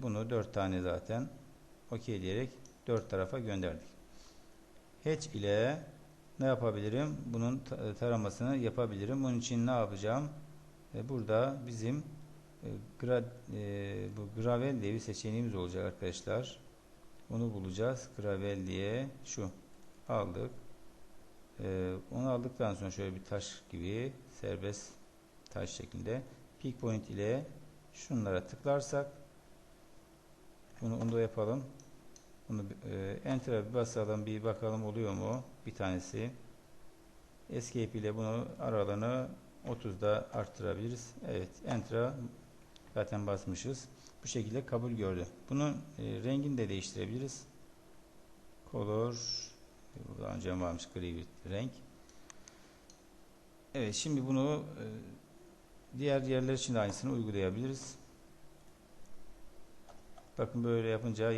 bunu 4 tane zaten OK diyerek 4 tarafa gönderdik. Hatch ile ne yapabilirim? Bunun taramasını yapabilirim. Bunun için ne yapacağım? Burada bizim bu Gravel diye bir seçeneğimiz olacak arkadaşlar. Onu bulacağız. Gravel diye şu aldık. Onu aldıktan sonra şöyle bir taş gibi serbest taş şeklinde pick point ile şunlara tıklarsak onu da yapalım. Bunu enter'a bir basalım, bir bakalım oluyor mu? Bir tanesi. Escape ile bunu aralığını 30'da arttırabiliriz. Evet, enter'a zaten basmışız. Bu şekilde kabul gördü. Bunun rengini de değiştirebiliriz. Color, daha önce varmış gri bir renk. Evet, şimdi bunu diğer yerler için de aynısını uygulayabiliriz. Bakın böyle yapınca